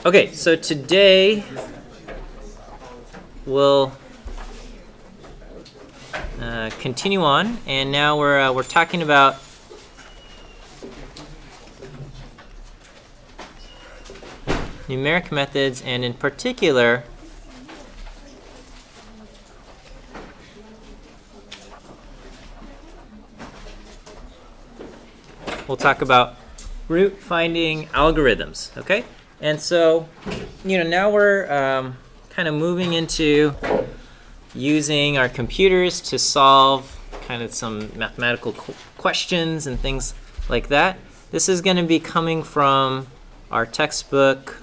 Okay, so today we'll continue on, and now we're talking about numeric methods, and in particular we'll talk about root finding algorithms. Okay, and so now we're kind of moving into using our computers to solve kind of some mathematical questions and things like that. This is going to be coming from our textbook,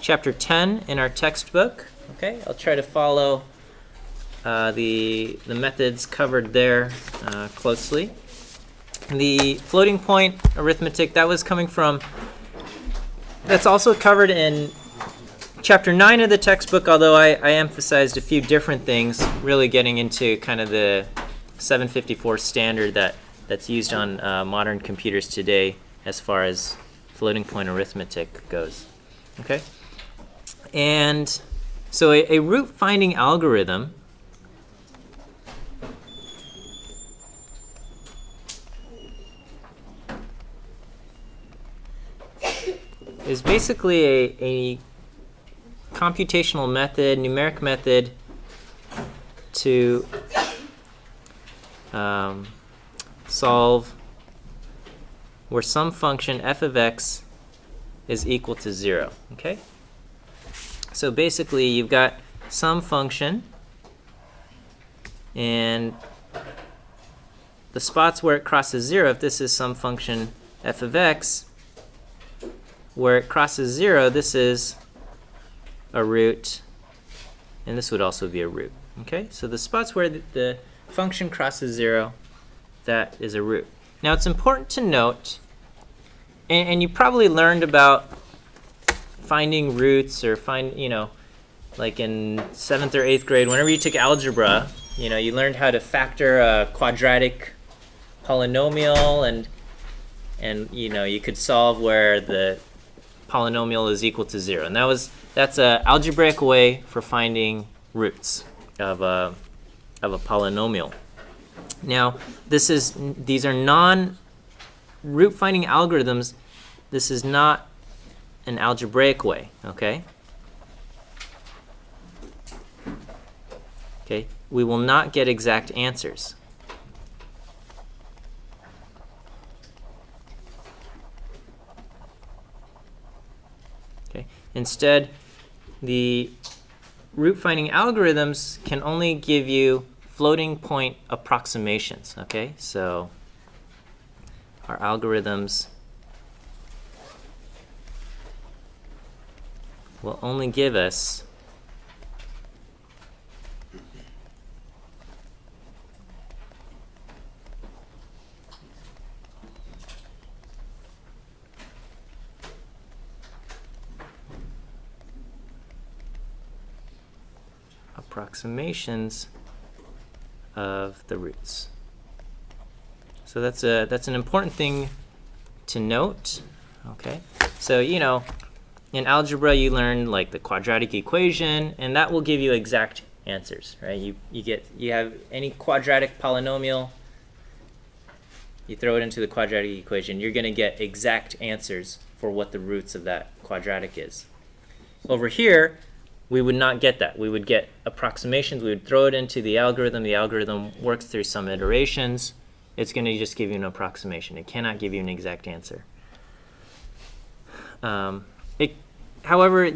chapter 10 in our textbook. Okay, I'll try to follow the methods covered there closely. The floating point arithmetic, that was coming from, that's also covered in chapter 9 of the textbook, although I emphasized a few different things, really getting into kind of the 754 standard that's used on modern computers today as far as floating point arithmetic goes. Okay? And so a root finding algorithm is basically a computational method, numeric method to solve where some function f of x is equal to 0. Okay? So basically you've got some function, and the spots where it crosses 0, if this is some function f of x, where it crosses 0, this is a root, and this would also be a root. Okay, so the spots where the function crosses 0, that is a root. Now it's important to note, and you probably learned about finding roots, or like in 7th or 8th grade, whenever you took algebra, you learned how to factor a quadratic polynomial, and you could solve where the polynomial is equal to 0, and that's an algebraic way for finding roots of a polynomial. Now these are non-root finding algorithms. This is not an algebraic way. Okay, we will not get exact answers. Instead, the root finding algorithms can only give you floating point approximations. Okay, so our algorithms will only give us approximations of the roots. So that's an important thing to note. Okay, so in algebra you learn like the quadratic equation, and that will give you exact answers, right? You have any quadratic polynomial, you throw it into the quadratic equation, you're going to get exact answers for what the roots of that quadratic is. Over here we would not get that. We would get approximations. We would throw it into the algorithm. The algorithm works through some iterations. It's going to just give you an approximation. It cannot give you an exact answer. However,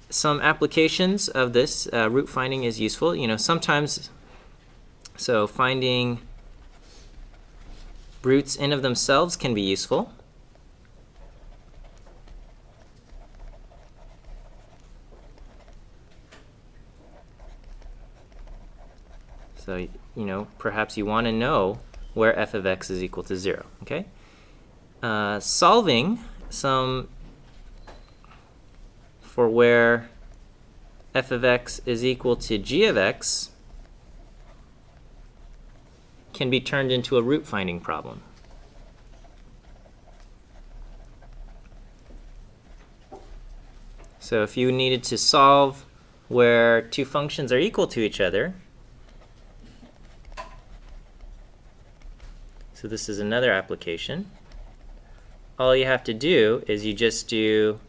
some applications of this root finding is useful. Sometimes, so finding roots in of themselves can be useful. So, perhaps you want to know where f of x is equal to 0. Okay? Solving some for where f of x is equal to g of x can be turned into a root finding problem. So if you needed to solve where two functions are equal to each other, so this is another application, all you have to do is you just do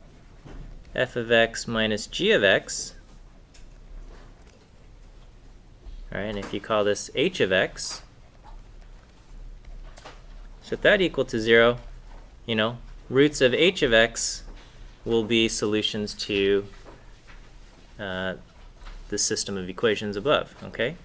f of x minus g of x. All right, and if you call this h of x, set that equal to 0, roots of h of x will be solutions to the system of equations above, okay?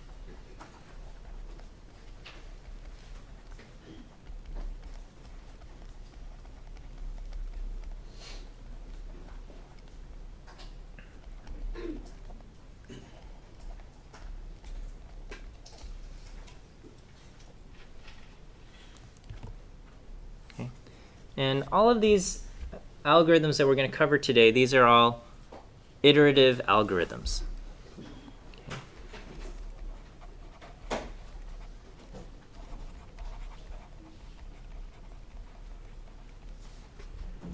And all of these algorithms that we're going to cover today, these are all iterative algorithms.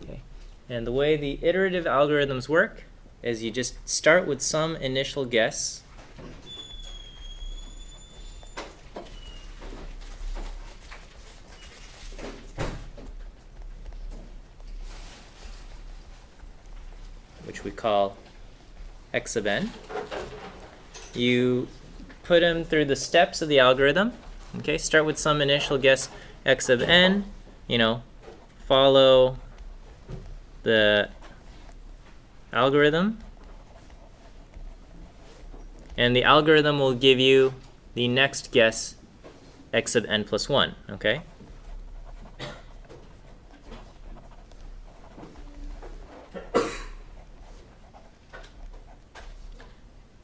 Okay. And the way the iterative algorithms work is you just start with some initial guess. Which we call x sub n. You put them through the steps of the algorithm. Okay, start with some initial guess x sub n, follow the algorithm, and the algorithm will give you the next guess x sub n plus 1, okay?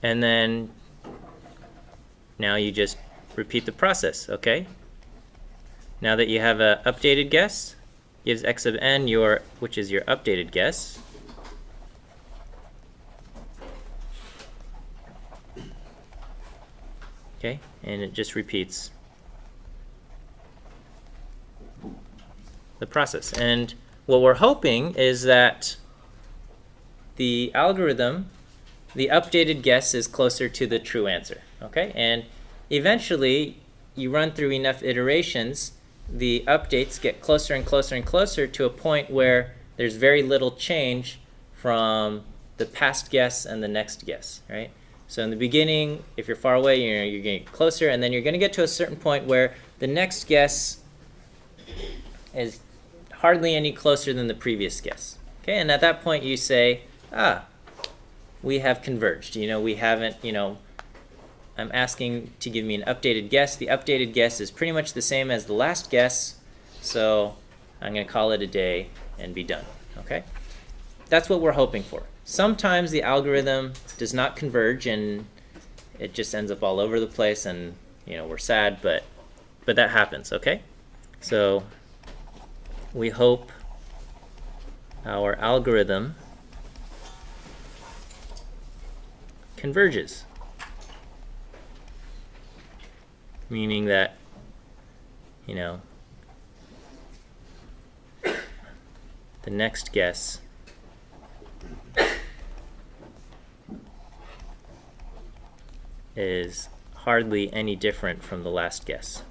And then now you just repeat the process, okay? Now that you have an updated guess, gives x sub n which is your updated guess. Okay, and it just repeats the process. And what we're hoping is that the algorithm, the updated guess is closer to the true answer, okay? And eventually, you run through enough iterations, the updates get closer and closer and closer to a point where there's very little change from the past guess and the next guess, right? So in the beginning, if you're far away, you're going to get closer, and then you're going to get to a certain point where the next guess is hardly any closer than the previous guess, okay? And at that point, you say, we have converged. We haven't, I'm asking to give me an updated guess. The updated guess is pretty much the same as the last guess, so I'm going to call it a day and be done, okay? That's what we're hoping for. Sometimes the algorithm does not converge and it just ends up all over the place, and we're sad, but that happens, okay? So we hope our algorithm converges, meaning that the next guess is hardly any different from the last guess.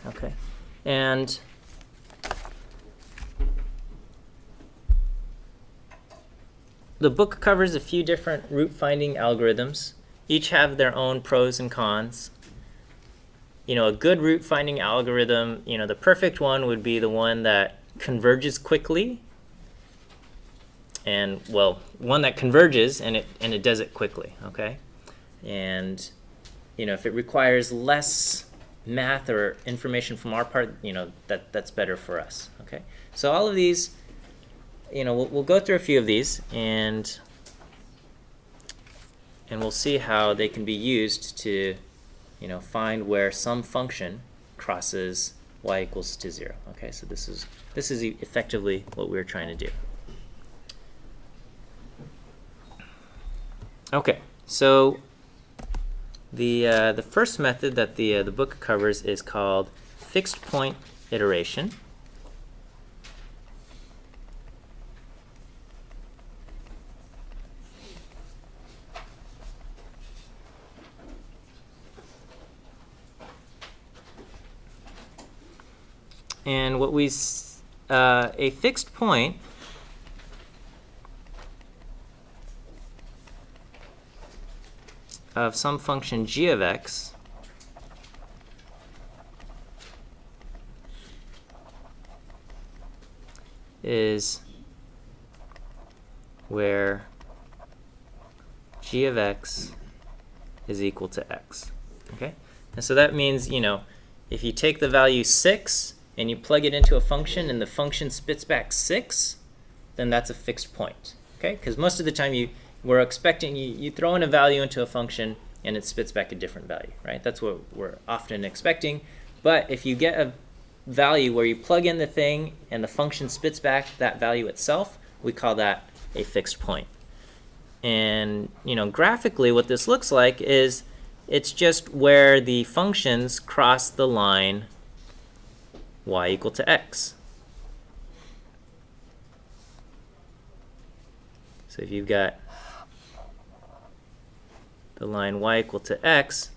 Okay, and the book covers a few different root finding algorithms. Each have their own pros and cons. A good root finding algorithm, the perfect one would be the one that converges quickly, and one that converges and it does it quickly, okay? And if it requires less math or information from our part, that's better for us, okay? So all of these, we'll go through a few of these, and we'll see how they can be used to find where some function crosses y equals to 0. Okay, so this is effectively what we're trying to do. Okay, so the first method that the book covers is called fixed point iteration. And what we a fixed point of some function g of x is where g of x is equal to x. Okay, and so that means, you know, if you take the value 6 and you plug it into a function and the function spits back 6, then that's a fixed point. Okay, because most of the time we're expecting you throw in a value into a function and it spits back a different value, right? That's what we're often expecting. But if you get a value where you plug in the thing and the function spits back that value itself, we call that a fixed point. And, you know, graphically what this looks like is it's just where the functions cross the line y equal to x. So if you've got the line y equal to x,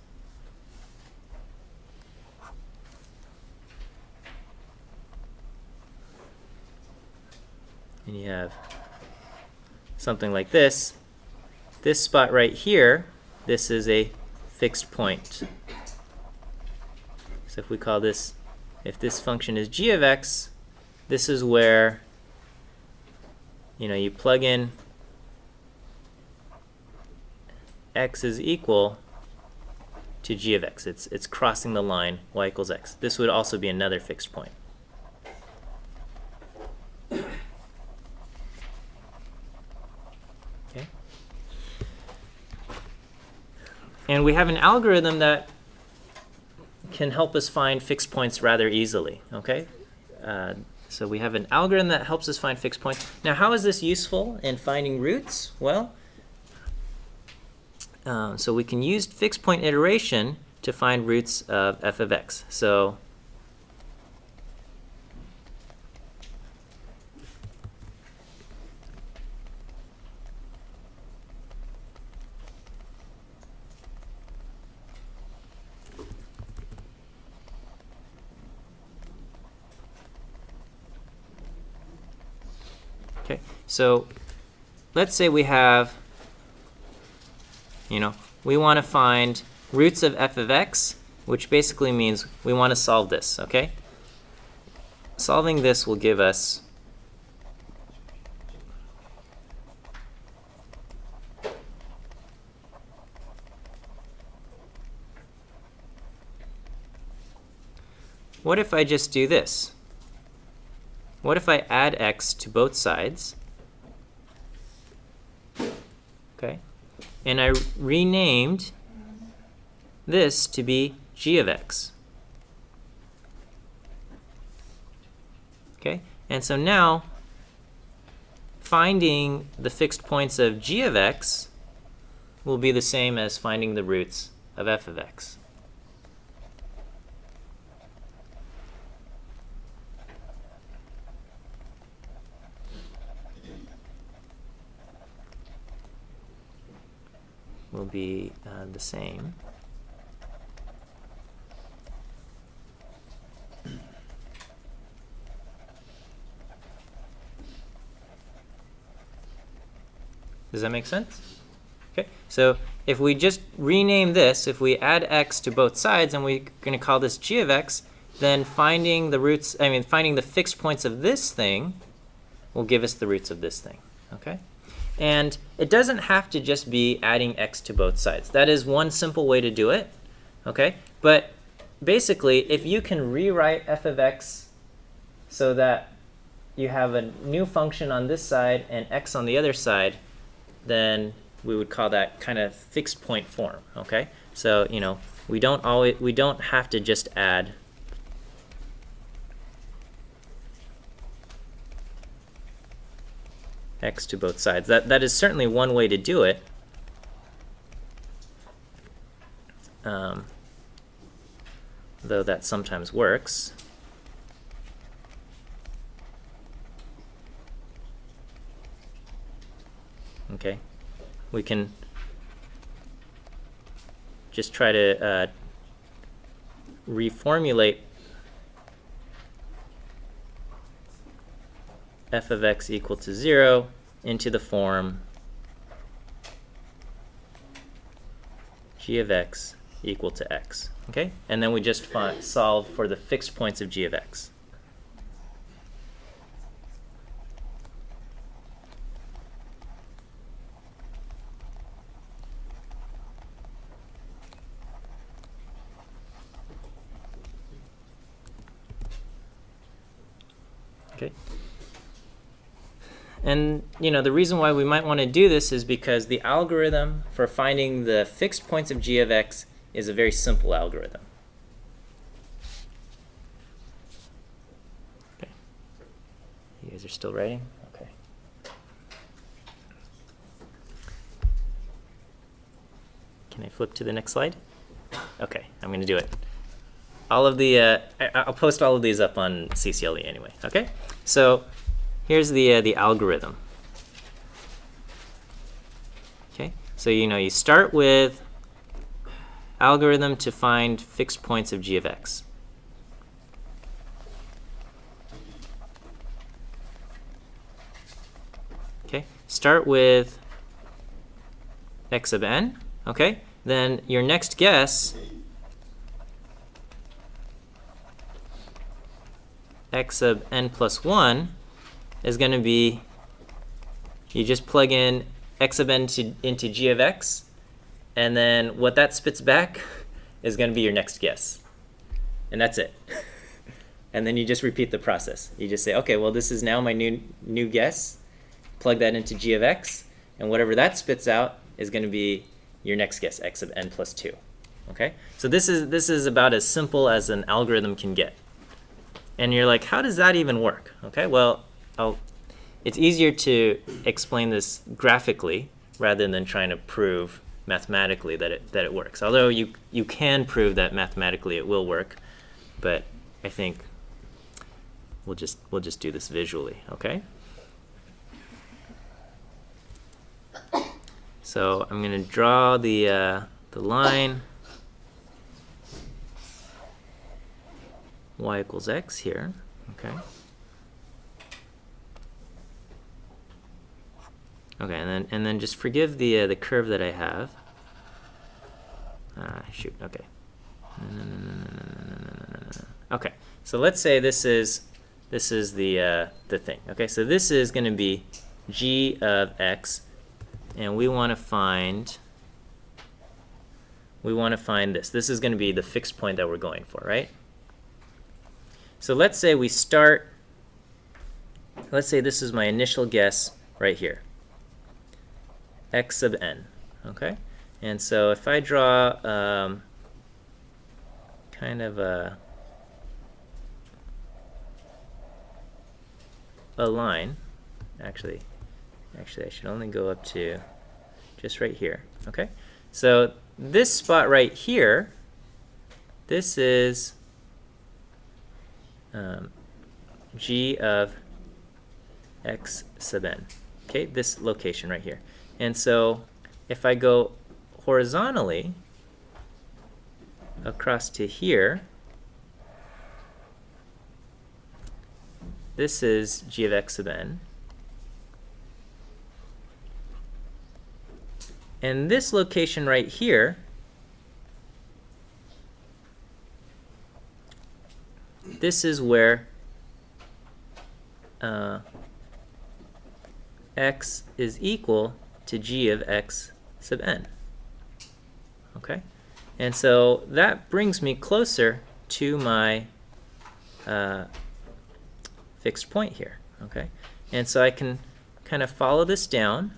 and you have something like this spot right here, this is a fixed point. So if we call this, if this function is g of x, this is where, you know, you plug in x is equal to g of x. It's crossing the line y equals x. This would also be another fixed point. Okay. And we have an algorithm that can help us find fixed points rather easily. Okay. So we have an algorithm that helps us find fixed points. Now, how is this useful in finding roots? Well, so we can use fixed point iteration to find roots of f of x. So okay, so let's say we have, you know, we want to find roots of f of x, which basically means we want to solve this, okay? Solving this will give us what if I just do this? What if I add x to both sides? Okay. And I renamed this to be g of x. Okay, and so now finding the fixed points of g of x will be the same as finding the roots of f of x. Will be the same. Does that make sense? Okay, so if we just rename this, if we add x to both sides and we're going to call this g of x, then finding the roots, finding the fixed points of this thing will give us the roots of this thing. Okay? And it doesn't have to just be adding x to both sides. That is one simple way to do it. Okay? But basically, if you can rewrite f of x so that you have a new function on this side and x on the other side, then we would call that kind of fixed point form. Okay? So, you know, we don't have to just add x to both sides. That is certainly one way to do it. Though that sometimes works. Okay, we can just try to reformulate f of x equal to 0 into the form g of x equal to x. Okay, and then we just solve for the fixed points of g of x. Okay. And the reason why we might want to do this is because the algorithm for finding the fixed points of g of x is a very simple algorithm. Okay. You guys are still writing? Okay. Can I flip to the next slide? Okay, I'm going to do it. All of the I'll post all of these up on CCLE anyway. Okay, so here's the algorithm. Okay, so you start with algorithm to find fixed points of g of x. Okay, start with x sub n. Okay, then your next guess, x sub n plus 1, is going to be, you just plug in x sub n into g of x, and then what that spits back is going to be your next guess. And that's it. And then you just repeat the process. You just say, okay, well, this is now my new guess. Plug that into g of x, and whatever that spits out is going to be your next guess, x sub n plus 2. Okay? So this is about as simple as an algorithm can get. And you're like, how does that even work? Okay, well, it's easier to explain this graphically rather than trying to prove mathematically that it works. Although you can prove that mathematically it will work, but I think we'll just do this visually. Okay. So I'm going to draw the line y equals x here. Okay. Okay, and then just forgive the curve that I have. Shoot. Okay. Okay. So let's say this is the thing. Okay. So this is going to be g of x, and we want to find this. This is going to be the fixed point that we're going for, right? So let's say we start. Let's say this is my initial guess right here. X sub n, okay? And so if I draw kind of a line, actually I should only go up to just right here, okay? So this spot right here, this is g of x sub n, okay? This location right here. And so if I go horizontally across to here, this is g of x sub n. And this location right here, this is where x is equal to g of x sub n. Okay? And so that brings me closer to my fixed point here. Okay? And so I can kind of follow this down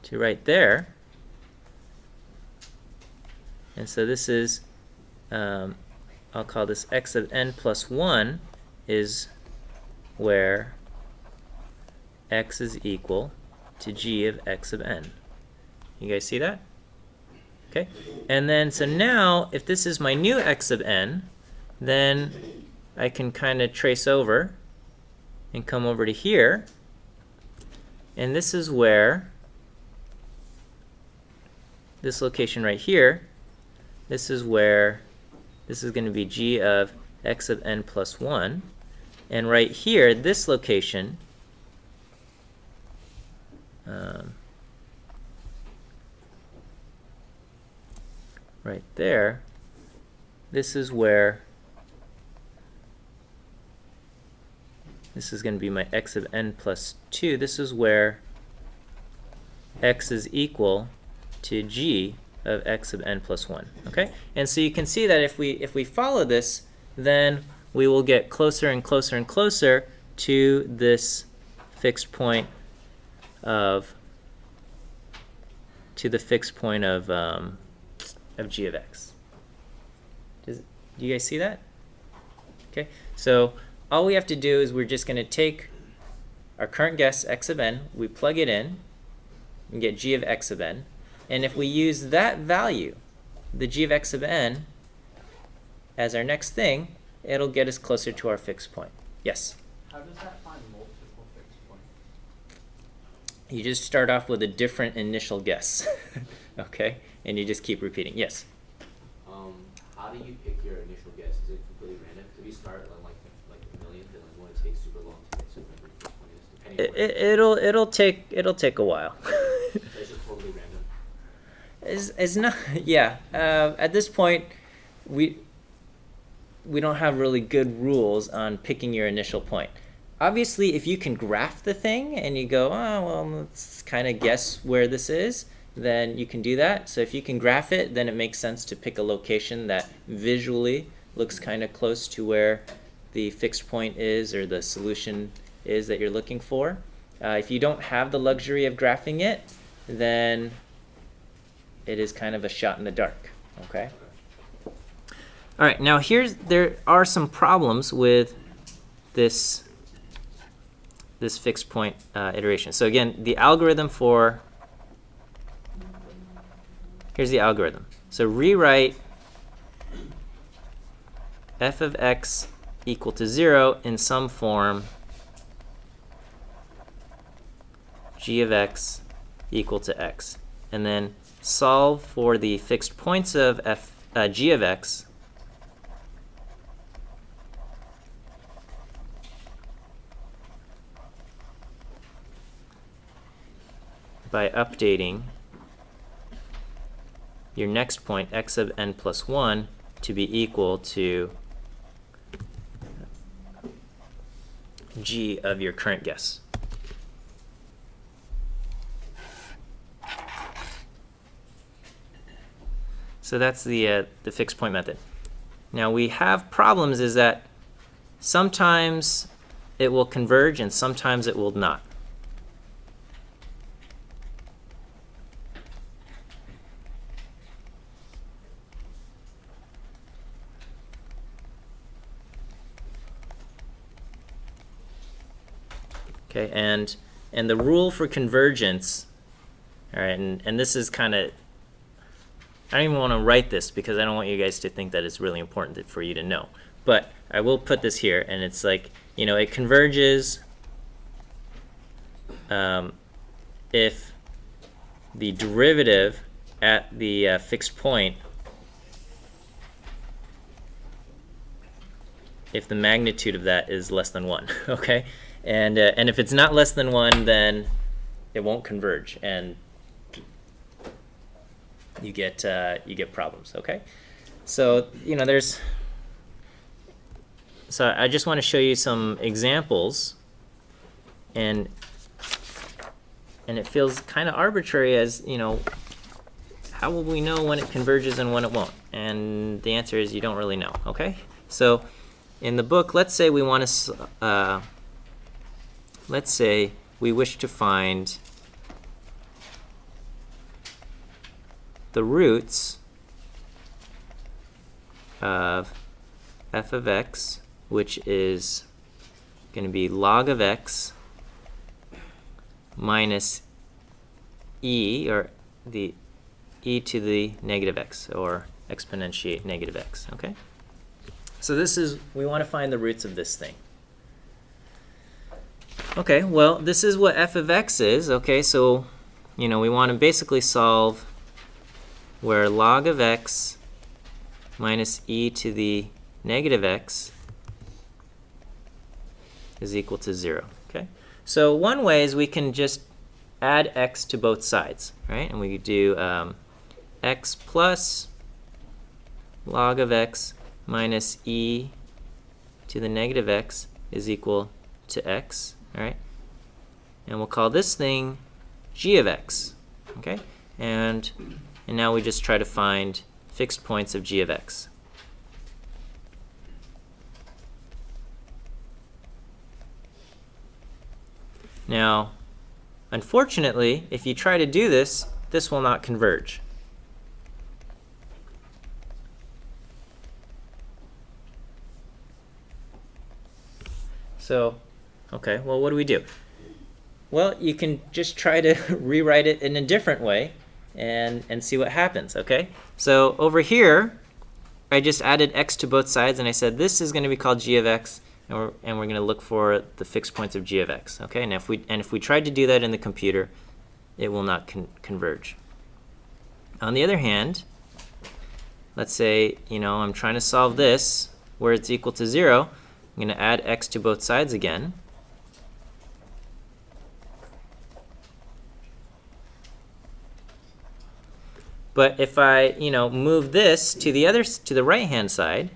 to right there. And so this is, I'll call this x of n plus 1 is where x is equal to g of x of n. You guys see that? Okay, and then so now if this is my new x of n, then I can kind of trace over and come over to here, and this is where this location right here, this is where this is going to be g of x of n plus 1, and right here, this location, right there, this is where this is going to be my x of n plus 2. This is where x is equal to g of x of n plus 1. Okay? And so you can see that if we follow this, then we will get closer and closer and closer to this fixed point of g of x. Do you guys see that? Okay, so all we have to do is we're just going to take our current guess x of n, we plug it in, and get g of x of n. And if we use that value, the g of x of n, as our next thing, it'll get us closer to our fixed point. Yes? How does that find multiple fixed points? You just start off with a different initial guess. Okay? And you just keep repeating. Yes? How do you pick your initial guess? Is it completely random? Do you start on like the millionth and like want to take super long to get to whatever the first point is? Depending on It'll take a while. so it's just totally random. It's not, yeah. At this point, we don't have really good rules on picking your initial point. Obviously, if you can graph the thing and you go, oh, well, let's kind of guess where this is, then you can do that. So if you can graph it, then it makes sense to pick a location that visually looks kind of close to where the fixed point is or the solution is that you're looking for. If you don't have the luxury of graphing it, then it is kind of a shot in the dark. Okay? All right, now there are some problems with this fixed point iteration. So again, the algorithm for, here's the algorithm. So rewrite f of x equal to 0 in some form g of x equal to x. And then solve for the fixed points of g of x by updating your next point, x of n plus 1, to be equal to g of your current guess. So that's the fixed point method. Now we have problems is that sometimes it will converge and sometimes it will not. Okay, and the rule for convergence, all right, and this is kind of, I don't even want to write this because I don't want you guys to think that it's really important for you to know. But I will put this here, and it's like, you know, it converges if the derivative at the fixed point, if the magnitude of that is less than 1, okay? And if it's not less than 1, then it won't converge, and you get problems. Okay, so you know so I just want to show you some examples, and it feels kind of arbitrary, as you know, how will we know when it converges and when it won't? And the answer is you don't really know. Okay, so in the book, let's say we want to let's say we wish to find the roots of f of x, which is going to be log of x minus e, or the e to the negative x, or exponentiate negative x, okay? So this is, we want to find the roots of this thing. Okay, well, this is what f of x is, okay? So, you know, we want to basically solve where log of x minus e to the negative x is equal to 0, okay? So one way is we can just add x to both sides, right? And we could do x plus log of x minus e to the negative x is equal to x, all right? And we'll call this thing g of x, okay? And now we just try to find fixed points of g of x. Now, unfortunately, if you try to do this, this will not converge. So, okay, well, what do we do? Well, you can just try to rewrite it in a different way and see what happens, okay? So over here, I just added x to both sides, and I said this is going to be called g of x, and we're going to look for the fixed points of g of x, okay? And if we tried to do that in the computer, it will not converge. On the other hand, let's say, you know, I'm trying to solve this where it's equal to 0. I'm going to add x to both sides again. But if I, you know, move this to the right-hand side,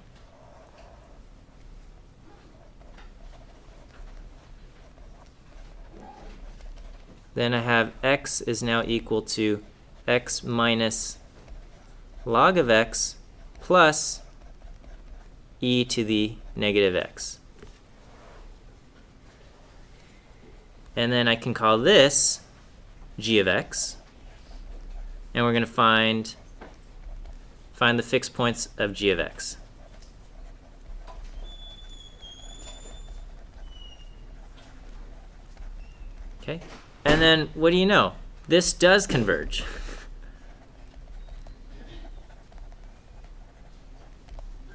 then I have x is now equal to x minus log of x plus e to the negative x. And then I can call this g of x. And we're going to find the fixed points of g of x. Okay, and then what do you know? This does converge.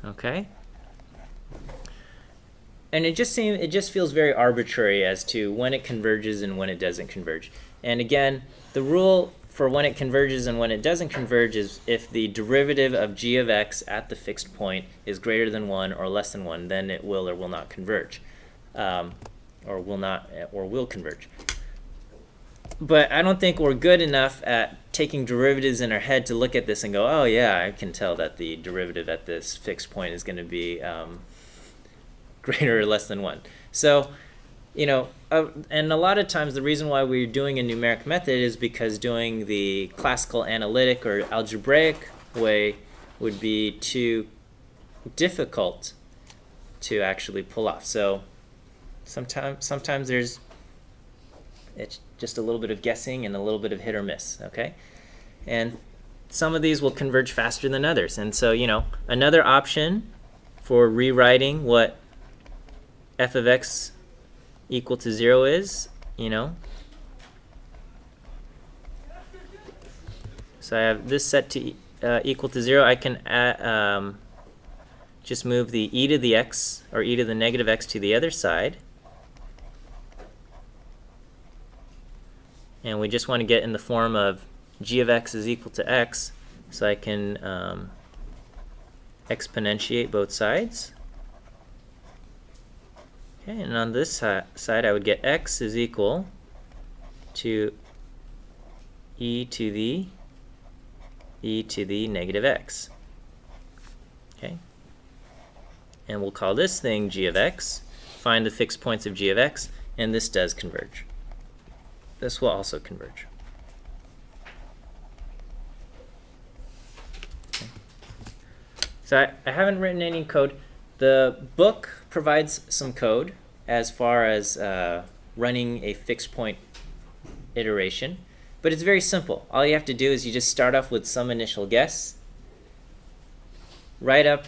Okay, and it just feels very arbitrary as to when it converges and when it doesn't converge. And again, the rule for when it converges and when it doesn't converge is if the derivative of g of x at the fixed point is greater than 1 or less than 1, then it will or will not converge, or will converge. But I don't think we're good enough at taking derivatives in our head to look at this and go, oh yeah, I can tell that the derivative at this fixed point is going to be greater or less than 1. So, you know, and a lot of times the reason why we're doing a numeric method is because doing the classical analytic or algebraic way would be too difficult to actually pull off. So sometimes it's just a little bit of guessing and a little bit of hit or miss, okay? And some of these will converge faster than others. And so, you know, another option for rewriting what f of x equal to 0 is, you know, so I have this set to equal to 0. I can just move the e to the x, or e to the negative x, to the other side. And we just want to get in the form of g of x is equal to x, so I can exponentiate both sides. Okay, and on this side I would get x is equal to e to the negative x. Okay, and we'll call this thing g of x, find the fixed points of g of x, and this does converge. This will also converge. Okay. So I haven't written any code. The book provides some code as far as running a fixed point iteration, but it's very simple. All you have to do is you just start off with some initial guess, write up,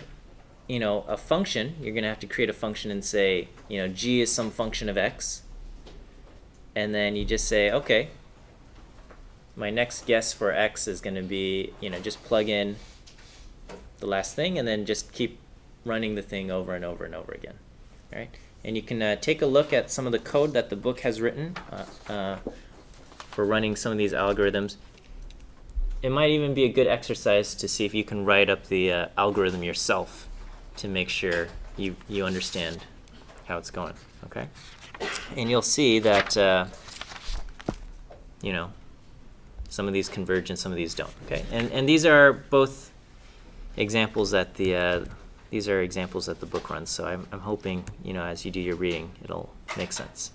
you know, a function. You're going to have to create a function and say, you know, g is some function of x, and then you just say, okay, my next guess for x is going to be, just plug in the last thing and then just keep running the thing over and over and over again. All right? And you can take a look at some of the code that the book has written for running some of these algorithms. It might even be a good exercise to see if you can write up the algorithm yourself to make sure you understand how it's going. Okay? And you'll see that some of these converge and some of these don't. Okay? And these are both examples that the book runs. So I'm hoping as you do your reading, it'll make sense.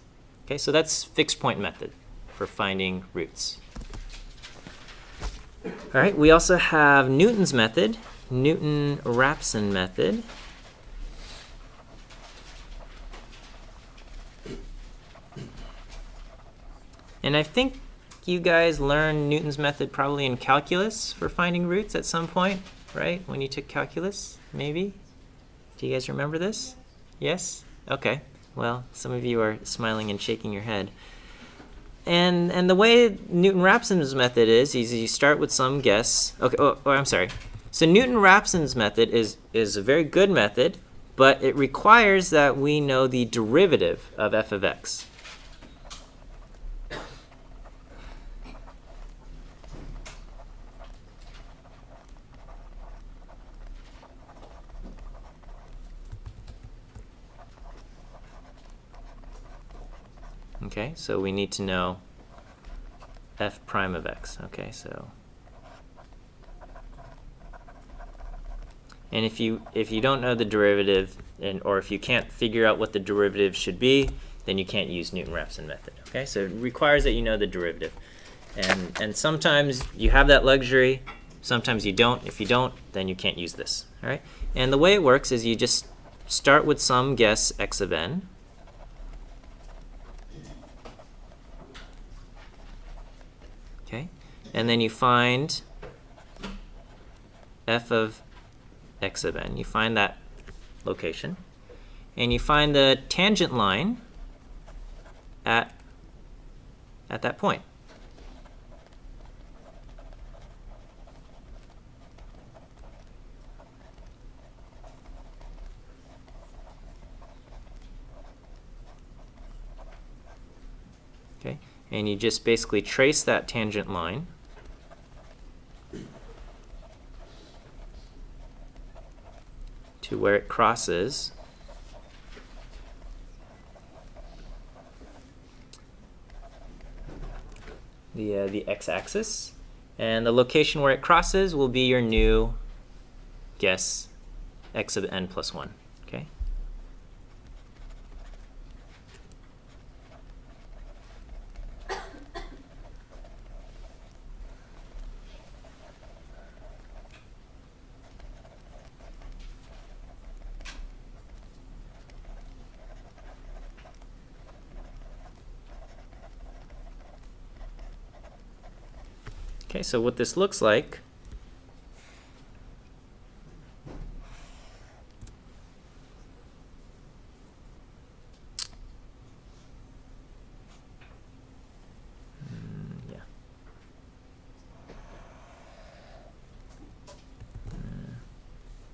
Okay, so that's fixed point method for finding roots. All right, we also have Newton's method, Newton-Raphson method. And I think you guys learned Newton's method probably in calculus for finding roots at some point, right? When you took calculus, maybe? Do you guys remember this? Yes? Okay. Well, some of you are smiling and shaking your head. And the way Newton-Raphson's method is you start with some guess. Okay. Oh, I'm sorry. So Newton-Raphson's method is a very good method, but it requires that we know the derivative of f of x. Okay, so we need to know f prime of x. Okay, so and if you don't know the derivative or if you can't figure out what the derivative should be, then you can't use Newton-Raphson method. Okay, so it requires that you know the derivative, and sometimes you have that luxury, sometimes you don't. If you don't, then you can't use this. All right, and the way it works is you just start with some guess x of n. Okay, and then you find f of x of n. You find that location, and you find the tangent line at that point. Okay, and you just basically trace that tangent line to where it crosses the x-axis, and the location where it crosses will be your new guess x of n plus 1. Okay. Okay, so what this looks like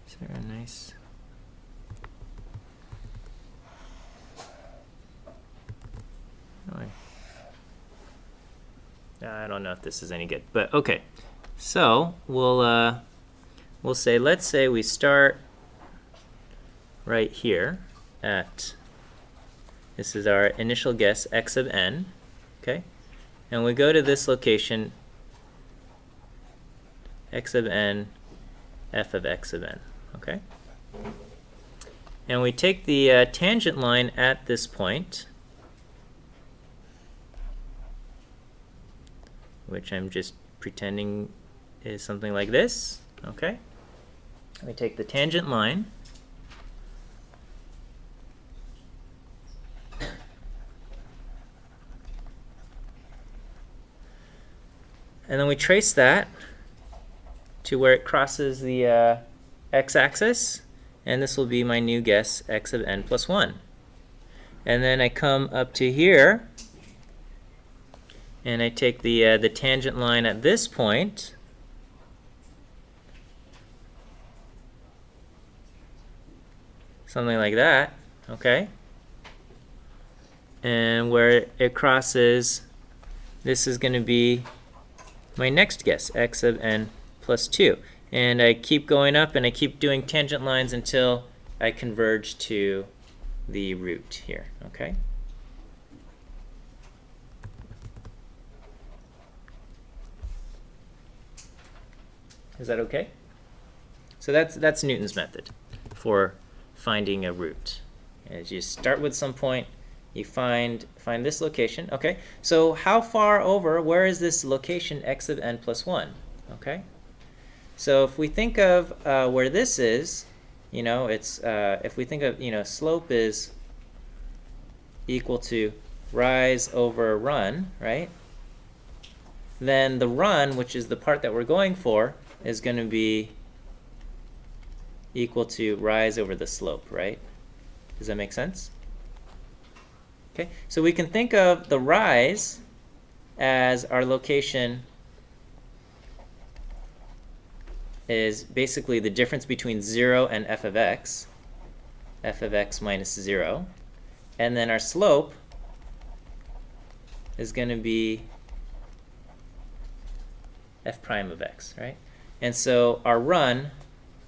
is there a nice I don't know if this is any good, but okay. So we'll say, let's say we start right here at, this is our initial guess x of n, okay, and we go to this location x of n, f of x of n, okay, and we take the tangent line at this point, which I'm just pretending is something like this. Okay, we take the tangent line and then we trace that to where it crosses the x-axis, and this will be my new guess x of n plus 1. And then I come up to here and I take the tangent line at this point, something like that, okay? And where it crosses, this is going to be my next guess, x of n plus 2. And I keep going up and I keep doing tangent lines until I converge to the root here, okay? Is that okay? So that's Newton's method for finding a root. As you start with some point, you find this location. Okay, so how far over, where is this location x of n plus 1? Okay, so if we think of where this is, you know, it's if we think of, you know, slope is equal to rise over run, right? Then the run, which is the part that we're going for, is going to be equal to rise over the slope, right? Does that make sense? Okay, so we can think of the rise as our location is basically the difference between 0 and f of x minus 0. And then our slope is going to be f prime of x, right? And so our run,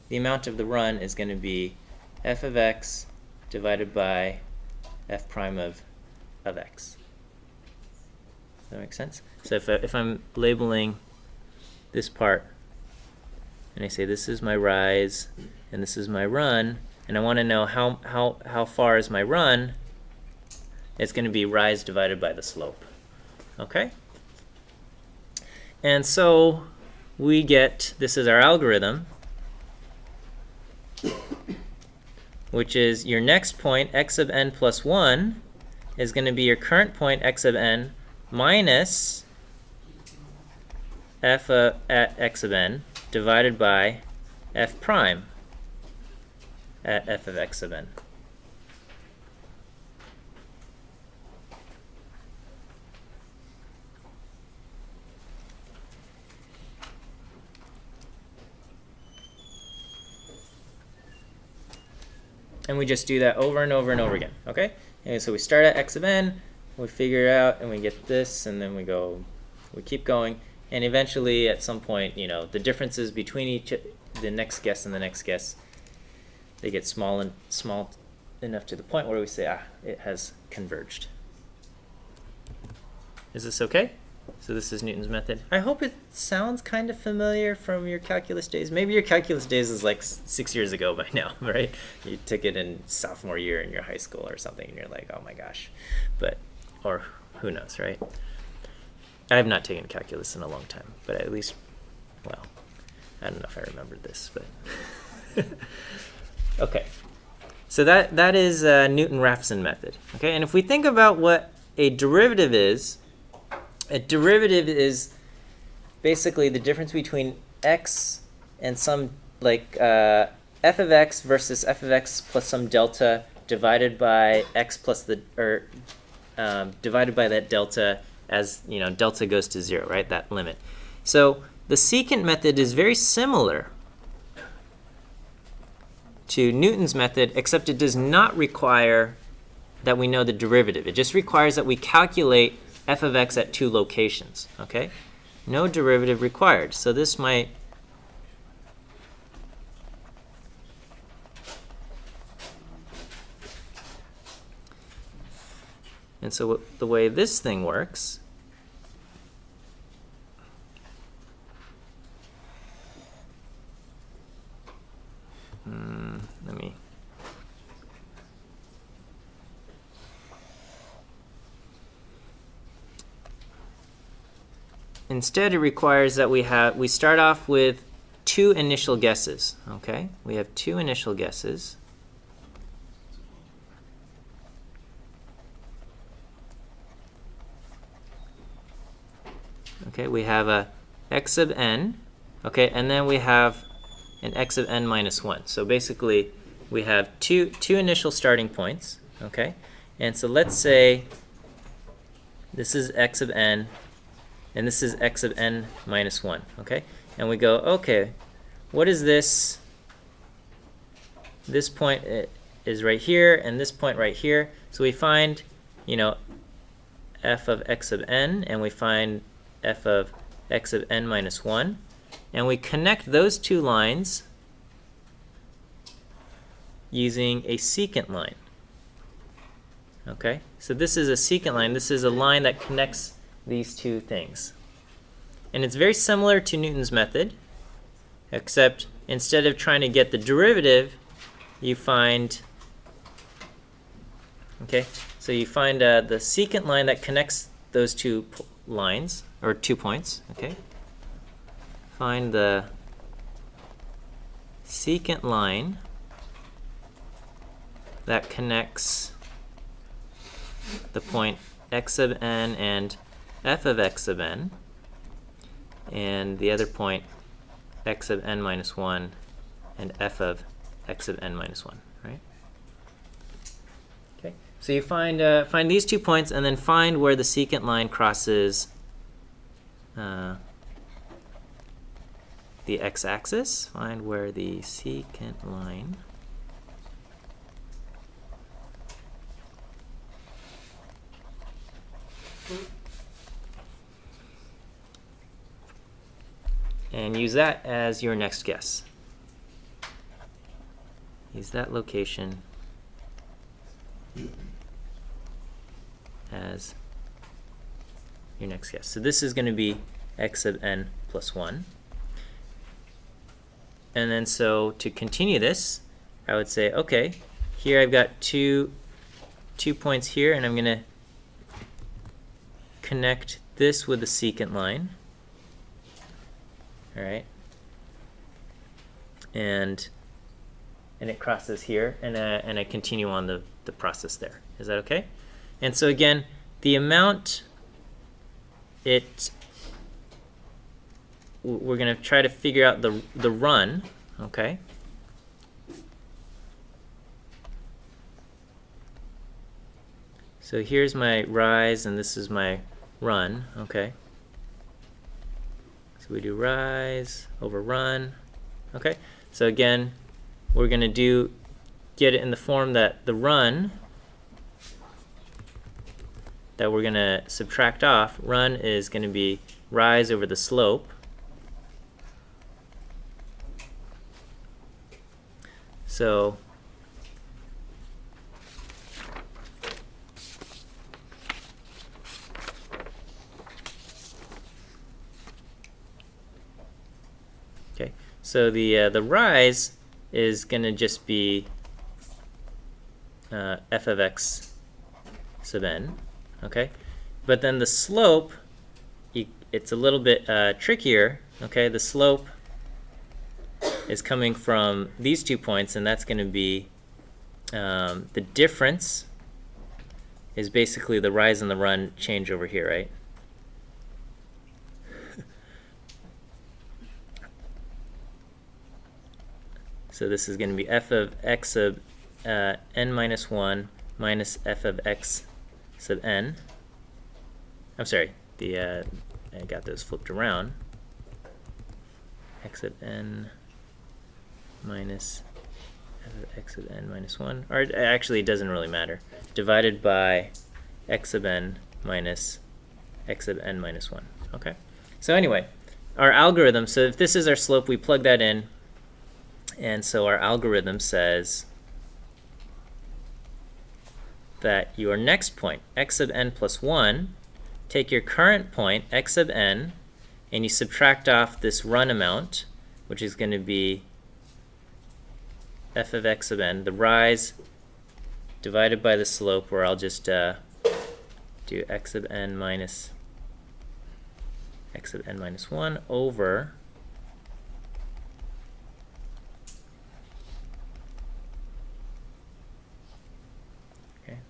the amount of the run is going to be f of x divided by f prime of x. Does that make sense? So if I'm labeling this part, and I say this is my rise and this is my run, and I want to know how far is my run, it's going to be rise divided by the slope. Okay? And so we get, this is our algorithm, which is your next point, x of n plus 1, is going to be your current point, x of n, minus f at x of n divided by f prime at f of x of n. And we just do that over and over and over again, okay? And so we start at x of n, we figure it out, and we get this, and then we keep going, and eventually at some point, you know, the differences between the next guess and the next guess, they get small enough to the point where we say, it has converged. Is this okay? So this is Newton's method. I hope it sounds kind of familiar from your calculus days. Maybe your calculus days is like 6 years ago by now, right? You took it in sophomore year in your high school or something, and you're like, oh my gosh. But, or who knows, right? I have not taken calculus in a long time, but at least, well, I don't know if I remembered this, but okay. So that is Newton-Raphson method. Okay, and if we think about what a derivative is basically the difference between x and some, like f of x versus f of x plus some delta divided by x plus the, or divided by that delta as, you know, delta goes to 0, right? That limit. So the secant method is very similar to Newton's method, except it does not require that we know the derivative. It just requires that we calculate f of x at 2 locations, okay? No derivative required. So this might and so the way this thing works let me instead, it requires that we start off with 2 initial guesses, okay? We have 2 initial guesses. Okay, we have a x of n, okay, and then we have an x of n minus 1. So basically, we have two initial starting points, okay? And so let's say this is x of n, and this is x of n minus 1, okay? And we go, okay, what is this? This point is right here, and this point right here. So we find, you know, f of x of n, and we find f of x of n minus 1. And we connect those two lines using a secant line. Okay, so this is a secant line. This is a line that connects these two things. And it's very similar to Newton's method, except instead of trying to get the derivative, you find, okay, so you find the secant line that connects those two lines, or 2 points, okay? Find the secant line that connects the point x of n and f of x of n, and the other point x of n minus 1 and f of x of n minus 1, right? Okay, so you find these 2 points and then find where the secant line crosses the x-axis. Find where the secant line and use that as your next guess. Use that location as your next guess. So this is going to be x of n plus 1. And then so to continue this, I would say, okay, here I've got two points here, and I'm going to connect this with the secant line. All right, and it crosses here, and I continue on the process there. Is that okay? And so again, the amount we're going to try to figure out the run, okay? So here's my rise, and this is my run, okay? So we do rise over run, okay? So again, we're going to get it in the form that the run that we're going to subtract off, run is going to be rise over the slope. So okay, so the rise is going to just be f of x sub n, okay? But then the slope, it's a little bit trickier, okay? The slope is coming from these 2 points, and that's going to be the difference is basically the rise and the run change over here, right? So this is going to be f of x sub n minus 1 minus f of x sub n. I'm sorry, I got those flipped around. X of n minus f of x of n minus 1, or actually it doesn't really matter, divided by x of n minus x of n minus 1. Okay, so anyway, our algorithm, so if this is our slope, we plug that in, and so our algorithm says that your next point, x of n plus 1, take your current point, x of n, and you subtract off this run amount, which is going to be f of x of n, the rise divided by the slope, where I'll just do x of n minus x of n minus 1 over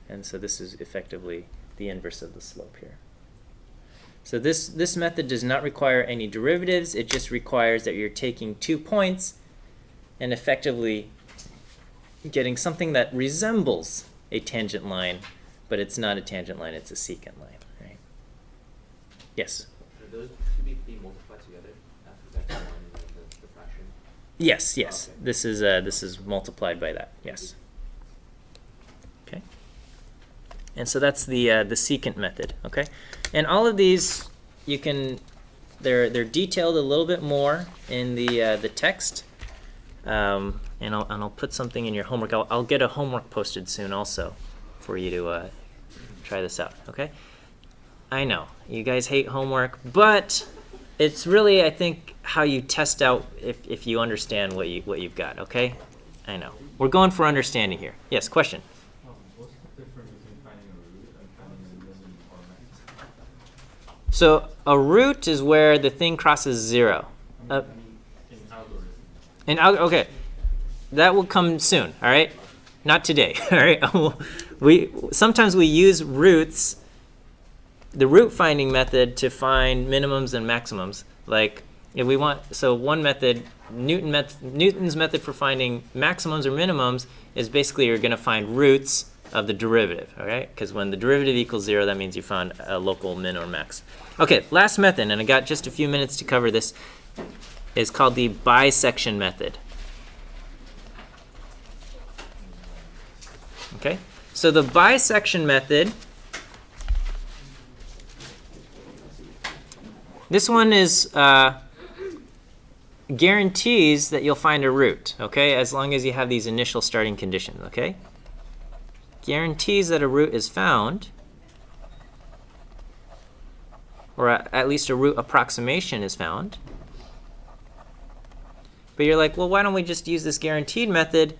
and so this is effectively the inverse of the slope here. So this method does not require any derivatives. It just requires that you're taking 2 points and effectively getting something that resembles a tangent line, but it's not a tangent line, it's a secant line, right? Yes? For Are those to be multiplied together after vector 1 and then the fraction? Yes, yes. Okay. This is multiplied by that. Yes. Okay. And so that's the secant method. Okay. And all of these you can they're detailed a little bit more in the text. And I'll put something in your homework. I'll get a homework posted soon also for you to try this out. Okay. I know you guys hate homework, but it's really, I think, how you test out if you understand what you've got. Okay. I know we're going for understanding here. Yes. Question. What's the difference between finding a root and finding a minimum or max? So a root is where the thing crosses 0. I mean, in algorithm. Okay, that will come soon. All right, not today. All right, sometimes we use roots, the root finding method, to find minimums and maximums. Like if we want, so one method, Newton's method for finding maximums or minimums is basically you're going to find roots of the derivative. All right, because when the derivative equals 0, that means you found a local min or max. Okay, last method, and I got just a few minutes to cover this, is called the bisection method. Okay, so the bisection method, this one is guarantees that you'll find a root, okay, as long as you have these initial starting conditions, okay? Guarantees that a root is found, or at least a root approximation is found. But you're like, well, why don't we just use this guaranteed method?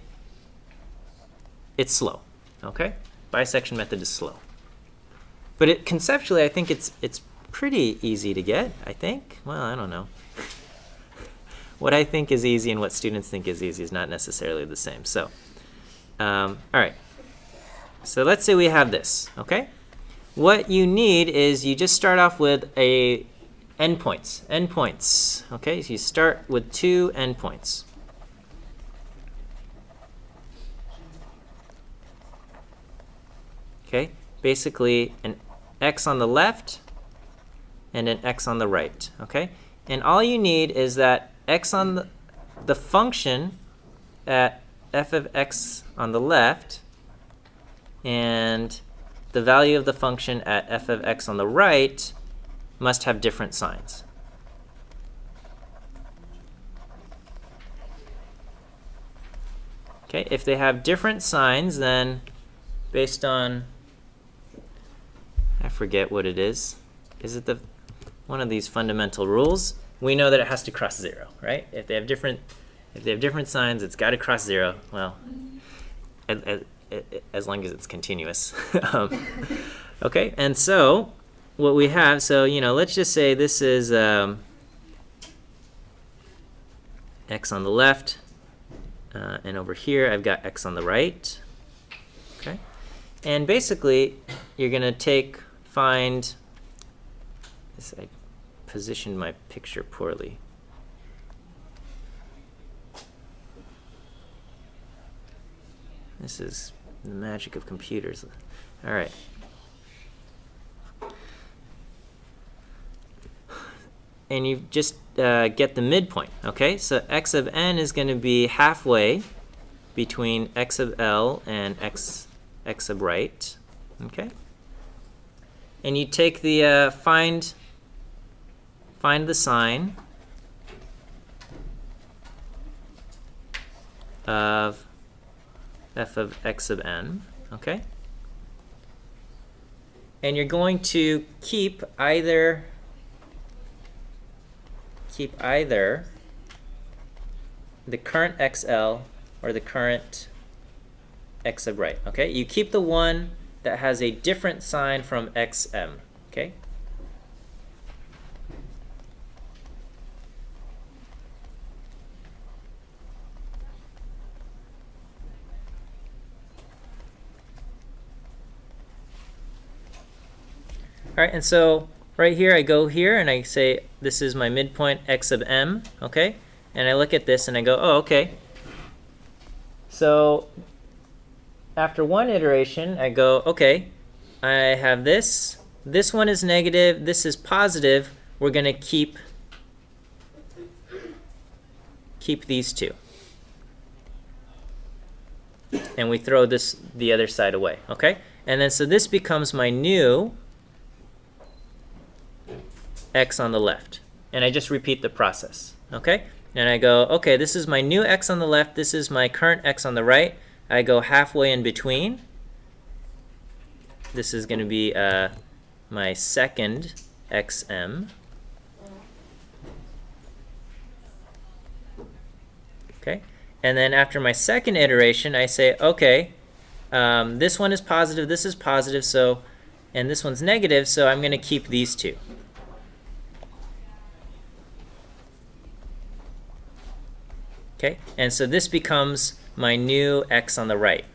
It's slow, okay? Bisection method is slow. But conceptually, I think it's pretty easy to get, I think. Well, I don't know. What I think is easy and what students think is easy is not necessarily the same. So, all right. So let's say we have this, okay? What you need is you just start off with endpoints, okay? So you start with 2 endpoints. Okay, basically an x on the left and an x on the right, okay? And all you need is that x on the function at f of x on the left and the value of the function at f of x on the right must have different signs. Okay, if they have different signs, then based on, I forget what it is it one of these fundamental rules? We know that it has to cross 0, right? If they have different signs, it's got to cross 0. Well, as long as it's continuous. Okay, and so what we have, so let's just say this is x on the left, and over here I've got x on the right. Okay, and basically you're going to find this. I positioned my picture poorly. This is the magic of computers. All right. And you just get the midpoint, okay? So x of n is going to be halfway between x of L and x of right, okay? And you take the find the sign of f of x of n, okay? And you're going to keep either the current xl or the current x of right, okay? You keep the one that has a different sign from xm, okay? All right, and so right here I go here and I say this is my midpoint x of m, okay? And I look at this and I go, oh, okay. So after one iteration, I go, okay, I have this. This one is negative. This is positive. we're going to keep these two. And we throw the other side away, okay? And then so this becomes my new x on the left. And I just repeat the process, okay? And I go, okay, this is my new x on the left, this is my current x on the right. I go halfway in between. This is going to be my second xm. Okay, and then after my second iteration, I say, okay, this one is positive, this is positive, so, and this one's negative, so I'm going to keep these two. Okay, and so this becomes my new x on the right.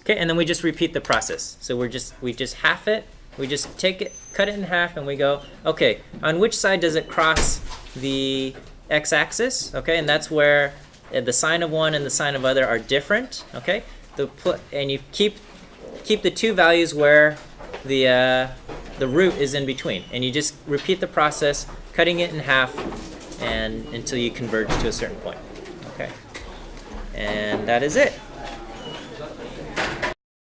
Okay, and then we just repeat the process. So we just half it, we just take it, cut it in half, and we go, okay, on which side does it cross the x-axis? Okay, and that's where the sign of one and the sign of other are different. Okay, and you keep the two values where the root is in between, and you just repeat the process, cutting it in half, and until you converge to a certain point. Okay, and that is it.